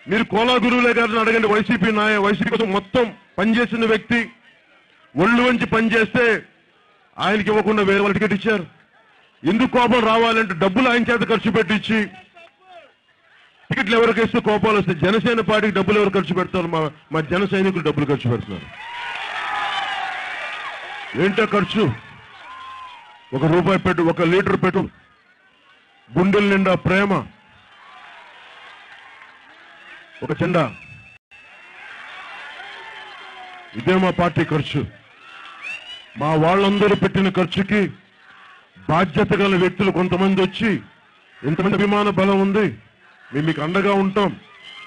మీరు కోలా గురువులే గారిని అడగండి. వైసీపీ కోసం మొత్తం పనిచేసిన వ్యక్తి ఒళ్ళు వంచి పనిచేస్తే ఆయనకి ఇవ్వకుండా వేరే వాళ్ళు టికెట్ ఇచ్చారు. ఎందుకు కోపం రావాలంటే డబ్బులు ఆయన చేత ఖర్చు పెట్టించి టికెట్లు ఎవరికి ఇస్తే కోపాలు వస్తే జనసేన పార్టీకి డబ్బులు ఎవరు ఖర్చు పెడతారు? మా జన సైనికులు డబ్బులు ఖర్చు పెడుతున్నారు. ఏంటో ఖర్చు? 1 రూపాయి పెట్టు, 1 లీటర్ పెట్టు, గుండెల నిండా ప్రేమ, ఒక జెండా. ఇదే మా పార్టీ ఖర్చు. మా వాళ్ళందరూ పెట్టిన ఖర్చుకి బాధ్యత గల వ్యక్తులు కొంతమంది వచ్చి ఇంతమంది అభిమాన బలం ఉంది, మేము మీకు అండగా ఉంటాం,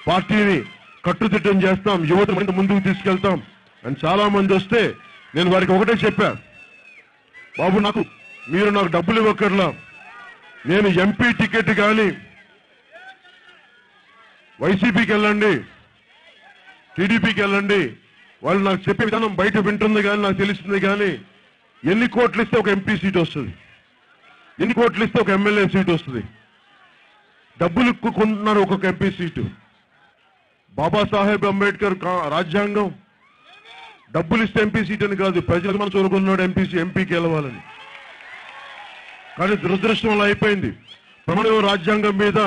పార్టీని కట్టుదిట్టం చేస్తాం, యువత ముందుకు తీసుకెళ్తాం అని చాలా మంది వస్తే నేను వారికి ఒకటే చెప్పా, బాబు మీరు నాకు డబ్బులు ఇవ్వక్కర్లా, నేను ఎంపీ టికెట్ కానీ వైసీపీకి వెళ్ళండి, టీడీపీకి వెళ్ళండి, వాళ్ళు నాకు చెప్పే విధానం బయట వింటుంది కానీ నాకు తెలుస్తుంది కానీ ఎన్ని కోట్లు ఇస్తే ఒక ఎంపీ సీట్ వస్తుంది, ఎన్ని కోట్లు ఇస్తే ఒక ఎమ్మెల్యే సీట్ వస్తుంది, డబ్బులు కొంటున్నారు ఒక్కొక్క ఎంపీ సీటు. బాబాసాహెబ్ అంబేద్కర్ రాజ్యాంగం డబ్బులు ఇస్తే ఎంపీ సీట్ అని కాదు, ప్రజలకు మనం చూరుకున్నాడు ఎంపీకి వెళ్ళవాలని. కానీ దురదృష్టం అలా అయిపోయింది. ప్రమాణం రాజ్యాంగం మీద,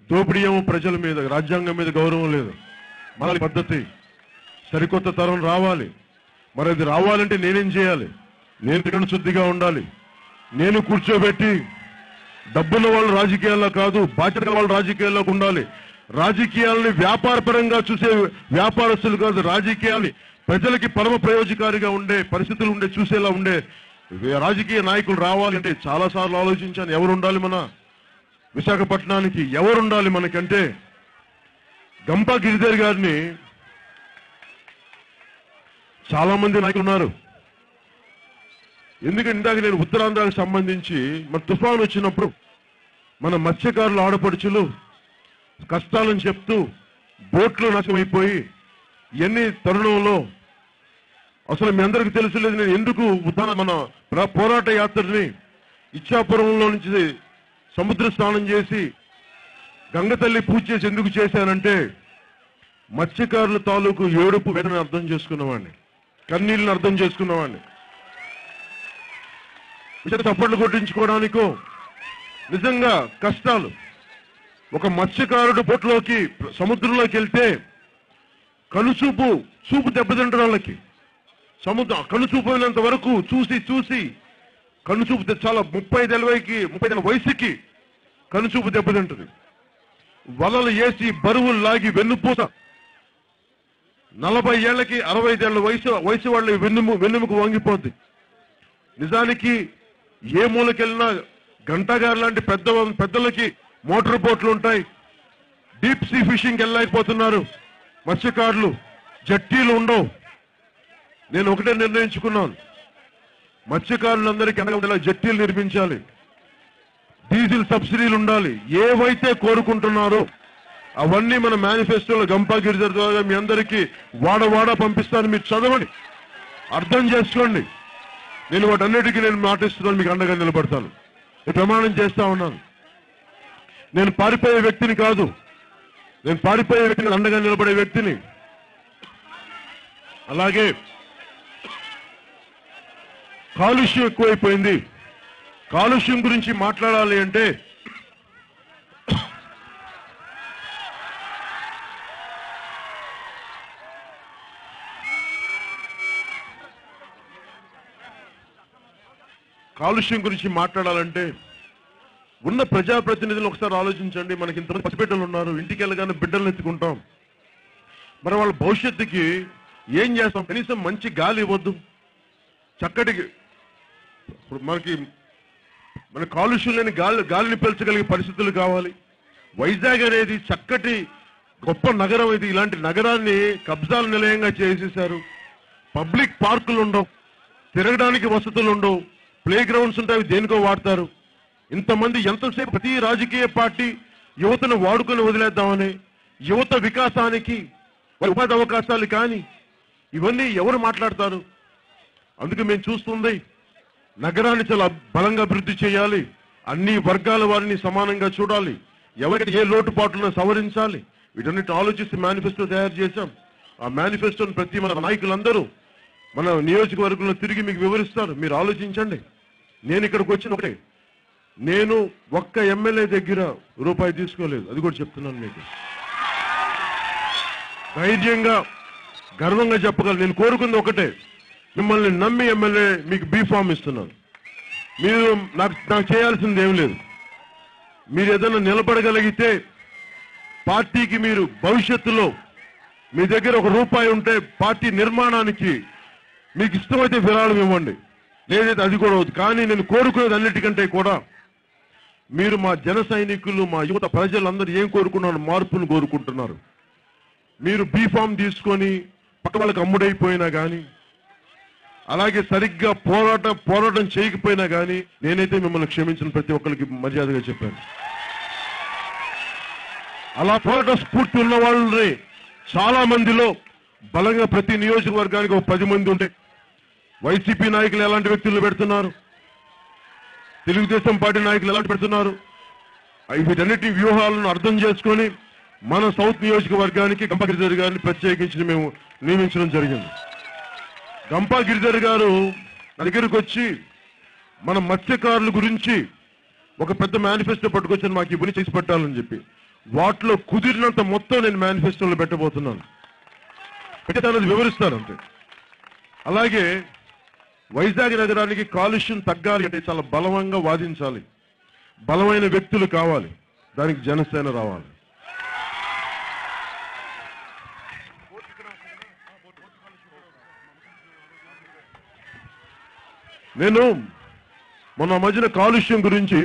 దోపిడీ ఏమో ప్రజల మీద, రాజ్యాంగం మీద గౌరవం లేదు. మన పద్ధతి సరికొత్త తరం రావాలి. మరి అది రావాలంటే నేనేం చేయాలి? నేను త్రికరణ శుద్ధిగా ఉండాలి. నేను కూర్చోబెట్టి డబ్బున్న వాళ్ళు రాజకీయాల్లో కాదు, బాధ్యత వాళ్ళు రాజకీయాల్లోకి ఉండాలి. రాజకీయాలని వ్యాపారపరంగా చూసే వ్యాపారస్తులు కాదు, రాజకీయాల్ని ప్రజలకి పరమ ప్రయోజకారిగా ఉండే పరిస్థితులు ఉండే చూసేలా ఉండే రాజకీయ నాయకులు రావాలంటే చాలాసార్లు ఆలోచించాను. ఎవరు ఉండాలి మన విశాఖపట్నానికి? ఎవరు ఉండాలి మనకంటే గంపా గిరిధర్ గారిని చాలా మంది నాయకులు ఉన్నారు. ఎందుకంటే ఇందాక నేను ఉత్తరాంధ్రానికి సంబంధించి మన తుఫాను వచ్చినప్పుడు మన మత్స్యకారుల ఆడపడుచులు కష్టాలను చెప్తూ బోట్లు నాశనమైపోయి ఎన్ని తరుణంలో అసలు మీ అందరికీ తెలుసులేదు. నేను ఎందుకు మన పోరాట యాత్రని ఇచ్చాపురంలో నుంచి సముద్ర స్నానం చేసి గంగతల్లి పూజ చేసి ఎందుకు చేశానంటే మత్స్యకారుల తాలూకు ఏడుపు వేదన అర్థం చేసుకున్నవాడిని, కన్నీళ్ళని అర్థం చేసుకున్నవాడిని. చప్పట్లు కొట్టించుకోవడానికో నిజంగా కష్టాలు. ఒక మత్స్యకారుడు బోట్లోకి సముద్రంలోకి వెళ్తే చూపు దెబ్బతింటారు వాళ్ళకి. కనుచూపు అయినంత వరకు చూసి కనుచూపు చాలా 35 వయసుకి కనుచూపు దెబ్బతింటుంది. వలలు వేసి బరువులు లాగి వెన్నుపూస 40 ఏళ్లకి 65 ఏళ్ల వయసు వాళ్ళ వెన్నుముకు వంగిపోద్ది. నిజానికి ఏ మూలకెళ్ళినా గంటగారు లాంటి పెద్దలకి మోటార్ బోట్లు ఉంటాయి. డీప్ సీ ఫిషింగ్కి వెళ్ళలేకపోతున్నారు మత్స్యకారులు, జట్టీలు ఉండవు. నేను ఒకటే నిర్ణయించుకున్నాను, మత్స్యకారులందరికీ అండగా జట్టీలు నిర్మించాలి, డీజిల్ సబ్సిడీలు ఉండాలి. ఏవైతే కోరుకుంటున్నారో అవన్నీ మన మేనిఫెస్టోలో గంపా గిరిధర్ ద్వారా మీ అందరికీ వాడ పంపిస్తాను. మీరు చదవండి, అర్థం చేసుకోండి. నేను వాటన్నిటికీ నేను మాటిస్తున్నాను, మీకు అండగా నిలబడతాను. నేను ప్రమాణం చేస్తా ఉన్నాను. నేను పారిపోయే వ్యక్తిని కాదు, నేను పారిపోయే వ్యక్తిని, అండగా నిలబడే వ్యక్తిని. అలాగే కాలుష్యం ఎక్కువైపోయింది. కాలుష్యం గురించి మాట్లాడాలి అంటే ఉన్న ప్రజాప్రతినిధులు ఒకసారి ఆలోచించండి. మనకి ఇంతమంది పసిబిడ్డలు ఉన్నారు, ఇంటికి వెళ్ళగానే బిడ్డలను ఎత్తుకుంటాం. మరి వాళ్ళ భవిష్యత్తుకి ఏం చేస్తాం? కనీసం మంచి గాలి ఇవ్వద్దు, చక్కటి మన కాలుష్యం లేని గాలిని పీల్చగలిగే పరిస్థితులు కావాలి. వైజాగ్ అనేది చక్కటి గొప్ప నగరం. ఇది ఇలాంటి నగరాన్ని కబ్జాల నిలయంగా చేసేశారు. పబ్లిక్ పార్కులు ఉండవు, తిరగడానికి వసతులు ఉండవు, ప్లే గ్రౌండ్స్ ఉంటాయి, దేనికో వాడతారు. ఇంతమంది ఎంతసేపు ప్రతి రాజకీయ పార్టీ యువతను వాడుకొని వదిలేద్దామని, యువత వికాసానికి ఉపాధి అవకాశాలు కానీ ఇవన్నీ ఎవరు మాట్లాడతారు? అందుకే మేము చూస్తుంది నగరాన్ని చాలా బలంగా అభివృద్ధి చేయాలి, అన్ని వర్గాల వారిని సమానంగా చూడాలి, ఎవరికి ఏ లోటుపాట్లను సవరించాలి, వీటన్నిటి ఆలోచిస్తే మేనిఫెస్టో తయారు చేశాం. ఆ మేనిఫెస్టోని ప్రతి మన నాయకులందరూ మన నియోజకవర్గంలో తిరిగి మీకు వివరిస్తారు. మీరు ఆలోచించండి. నేను ఇక్కడికి వచ్చిన ఒకటే, నేను ఒక్క ఎమ్మెల్యే దగ్గర రూపాయి తీసుకోలేదు. అది కూడా చెప్తున్నాను మీకు. ధైర్యంగా గర్వంగా చెప్పగలను. నేను కోరుకుంది ఒకటే, మిమ్మల్ని నమ్మి ఎమ్మెల్యే మీకు బీ ఫామ్ ఇస్తున్నాను. మీరు నాకు చేయాల్సింది ఏం లేదు. మీరు ఏదైనా నిలబడగలిగితే పార్టీకి మీరు భవిష్యత్తులో మీ దగ్గర ఒక రూపాయి ఉంటే పార్టీ నిర్మాణానికి మీకు ఇష్టమైతే విరాళం ఇవ్వండి, లేదైతే అది కూడా అవుతుంది. కానీ నేను కోరుకునేది అన్నిటికంటే కూడా మీరు మా జన సైనికులు, మా యువత ప్రజలందరూ ఏం కోరుకున్నారు? మార్పును కోరుకుంటున్నారు. మీరు బీ ఫామ్ తీసుకొని పక్క వాళ్ళకి అమ్ముడైపోయినా కానీ, అలాగే సరిగ్గా పోరాటం చేయకపోయినా కానీ నేనైతే మిమ్మల్ని క్షమించిన ప్రతి ఒక్కరికి మర్యాదగా చెప్పాను. అలా పోరాట స్ఫూర్తి ఉన్న వాళ్ళని చాలా మందిలో బలంగా ప్రతి నియోజకవర్గానికి ఒక 10 మంది ఉంటే, వైసీపీ నాయకులు ఎలాంటి వ్యక్తులు పెడుతున్నారు, తెలుగుదేశం పార్టీ నాయకులు ఎలాంటి పెడుతున్నారు, వీటన్నిటి వ్యూహాలను అర్థం చేసుకొని మన సౌత్ నియోజకవర్గానికి గంపా గిరిధర్ గారిని ప్రత్యేకించి మేము నియమించడం జరిగింది. గంపా గిరిధర్ గారు నా దగ్గరకు వచ్చి మన మత్స్యకారుల గురించి ఒక పెద్ద మేనిఫెస్టో పట్టుకొచ్చాను, మాకు ఇవన్నీ చేసి పెట్టాలని చెప్పి. వాటిలో కుదిరినంత మొత్తం నేను మేనిఫెస్టోలో పెట్టబోతున్నాను. పెట్టేది వివరిస్తాను అంతే. అలాగే వైజాగ్ నగరానికి కాలుష్యం తగ్గాలి అంటే చాలా బలవంగా వాదించాలి, బలమైన వ్యక్తులు కావాలి, దానికి జనసేన రావాలి. నేను మొన్న మధ్యన కాలుష్యం గురించి